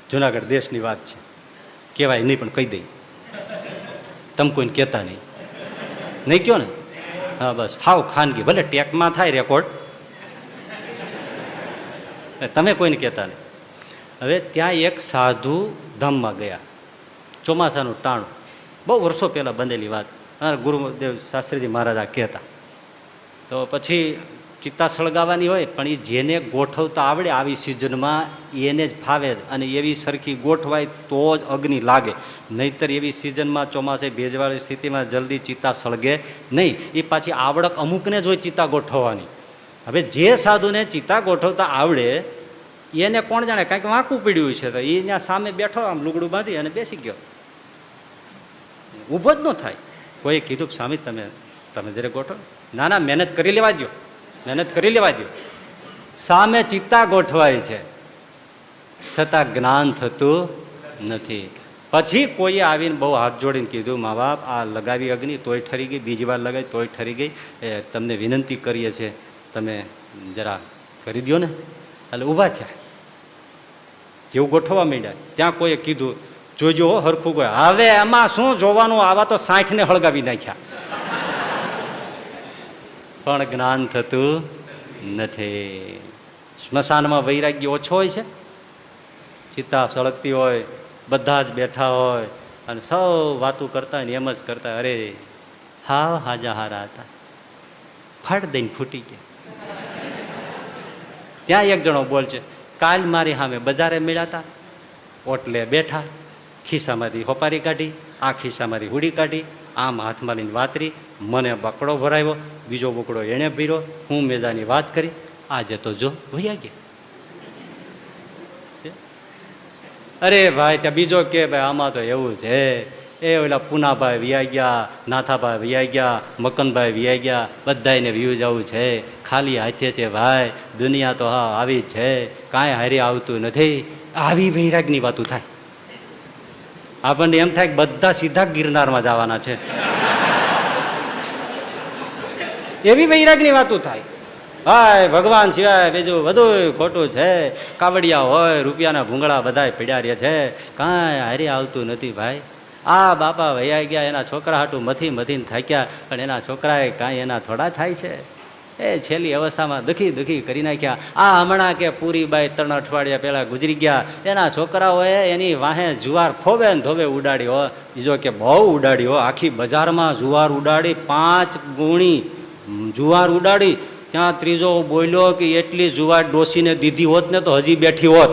જુનાગઢ દેશની વાત છે, કહેવાય નહીં પણ કહી દઈ, તમે કોઈને કહેતા નહીં, નહીં કહો ને? હા બસ, હાવ ખાનગી, ભલે ટેકમાં થાય રેકોર્ડ, તમે કોઈને કહેતા નહીં. હવે ત્યાં એક સાધુ ધામમાં ગયા, ચોમાસાનું ટાણું, બહુ વર્ષો પહેલાં બનેલી વાત, ગુરુદેવ શાસ્ત્રીજી મહારાજ આ કહેતા. તો પછી ચિત્તા સળગાવવાની હોય, પણ એ જેને ગોઠવતા આવડે આવી સિઝનમાં એને જ ફાવે, અને એવી સરખી ગોઠવાય તો જ અગ્નિ લાગે, નહીંતર એવી સિઝનમાં ચોમાસે ભેજવાળી સ્થિતિમાં જલ્દી ચિત્તા સળગે નહીં. એ પાછી આવડક અમુકને જ હોય ચિત્તા ગોઠવવાની. હવે જે સાધુને ચિત્તા ગોઠવતા આવડે એને કોણ જાણે, કાંઈક વાંકું પીડ્યું છે તો એ ત્યાં સામે બેઠો, આમ લુગડું બાંધી અને બેસી ગયો, ઊભો જ ન થાય. કોઈએ કીધું સ્વામી તમે જયારે ગોઠવો, ના ના મહેનત કરી લેવા દો, મહેનત કરી લેવા દો. સામે ચિત્તા ગોઠવાય છે છતાં જ્ઞાન થતું નથી. પછી કોઈએ આવીને બહુ હાથ જોડીને કીધું, મા બાપ આ લગાવી અગ્નિ તોય ઠરી ગઈ, બીજી વાર લગાવી તોય ઠરી ગઈ, તમને વિનંતી કરીએ છીએ તમે જરા કરી દો ને. એટલે ઊભા થયા, જેવું ગોઠવવા માંડ્યા ત્યાં કોઈએ કીધું, જોજો હરખું ગયો. હવે એમાં શું જોવાનું, આવા તો 60 ને હળગાવી નાખ્યા, પણ જ્ઞાન થતું નથી. સ્મશાનમાં વૈરાગ્ય ઓછો હોય છે, ચિત્તા સળગતી હોય, બધા જ બેઠા હોય અને સૌ વાતું કરતા હોય ને એમ જ કરતા, અરે હાવ હાજા હારા હતા, ફાટ દઈને ફૂટી ગયા. ત્યાં એક જણો બોલ છે, કાલ મારી સામે બજારે મળ્યા હતા, ઓટલે બેઠા, ખિસ્સામાંથી હોપારી કાઢી, આ ખિસ્સામાંથી હુડી કાઢી, આમ હાથમાં લઈને વાતરી, મને બકડો ભરાવ્યો, બીજો બકડો એણે ભર્યો, હું મેજાની વાત કરી, આજે તો જો વૈયા ગયા. અરે ભાઈ ત્યાં બીજો કે ભાઈ આમાં તો એવું છે, એ ઓલા પૂનાભાઈ વિયાઈ ગયા, નાથાભાઈ વિયાઈ ગયા, મકનભાઈ વિયાઈ ગયા, બધાને વ્યૂ જવું છે, ખાલી હાથે છે ભાઈ, દુનિયા તો હા આવી જ છે, કાંઈ હારી આવતું નથી. આવી વૈરાગની વાતો થાય. આપણને એમ થાય કે બધા સીધા ગિરનારમાં જવાના છે, એવી વૈરાગની વાતો થાય. હાય ભગવાન સિવાય બીજું બધું ખોટું છે, કાવડિયા હોય, રૂપિયાના ભૂંગળા બધા પડ્યા રહે છે, કાંઈ હારી આવતું નથી ભાઈ. આ બાપા વૈયા ગયા, એના છોકરા હાટું મથીને થાક્યા, પણ એના છોકરાએ કાંઈ એના થોડા થાય છે. એ છેલ્લી અવસ્થામાં દુખી કરી નાખ્યા. આ હમણાં કે પૂરીબાઈ 3 અઠવાડિયા પહેલા ગુજરી ગયા, એના છોકરાઓએ એની વાહે જુવાર ખોબે ને ધોબે ઉડાડી હો, બીજો કે બહુ ઉડાડી હો, આખી બજારમાં જુવાર ઉડાડી, 5 ગુણી જુવાર ઉડાડી. ત્યાં ત્રીજો બોલ્યો કે એટલી જુવાર ડોસીને દીધી હોત ને તો હજી બેઠી હોત,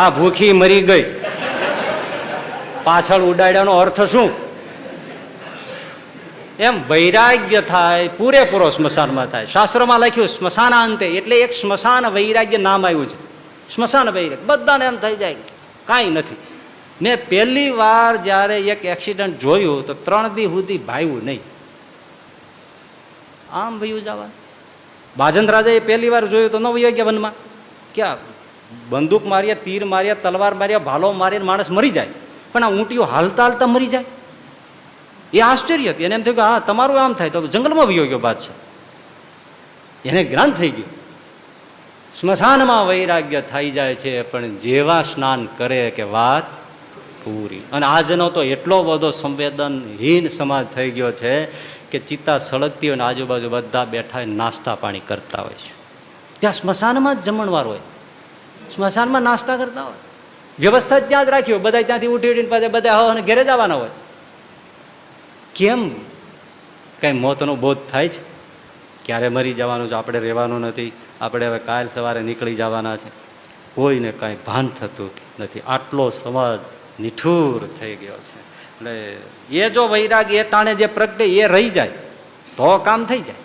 આ ભૂખી મરી ગઈ. પાછળ ઉડાડ્યાનો અર્થ શું? એમ વૈરાગ્ય થાય પૂરેપૂરો સ્મશાનમાં થાય. શાસ્ત્રોમાં લખ્યું સ્મશાનાંતે, એટલે એક સ્મશાન વૈરાગ્ય નામ આવ્યું છે, સ્મશાન વૈરાગ્ય. બધાને એમ થઈ જાય કાંઈ નથી. મેં પહેલી વાર જ્યારે એક એક્સિડન્ટ જોયું તો 3 દી સુધી ભાવ્યું નહીં, આમ વયું જવા. બાજન રાજાએ પહેલી વાર જોયું તો ન વયો ગયા વનમાં, ક્યાં બંદૂક માર્યા, તીર માર્યા, તલવાર માર્યા, ભાલો મારીને માણસ મરી જાય, પણ આ ઊંટીઓ હાલતા મરી જાય. એ આશ્ચર્ય હતી. એને એમ થયું કે હા તમારું આમ થાય તો જંગલમાં વયો ગયો બાદશાહ, એને જ્ઞાન થઈ ગયું. સ્મશાનમાં વૈરાગ્ય થઈ જાય છે, પણ જેવા સ્નાન કરે કે વાત પૂરી. અને આજનો તો એટલો બધો સંવેદનહીન સમાજ થઈ ગયો છે કે ચિત્તા સળગતી હોય ને આજુબાજુ બધા બેઠા હોય નાસ્તા પાણી કરતા હોય છે. ત્યાં સ્મશાનમાં જ જમણવાર હોય, સ્મશાનમાં નાસ્તા કરતા હોય, વ્યવસ્થા જ ત્યાં જ રાખી હોય, બધા ત્યાંથી ઉઠીને પાછા બધા હવે ઘેરે જવાના હોય. કેમ? કઈ મોતનો બોધ થાય છે? ક્યારે મરી જવાનું છે, આપણે રહેવાનું નથી, આપણે હવે કાલ સવારે નીકળી જવાના છે, કોઈને કાંઈ ભાન થતું નથી. આટલો સમાજ નિઠુર થઈ ગયો છે. એટલે એ જો વૈરાગ એ ટાણે જે પ્રગટે એ રહી જાય તો કામ થઈ જાય.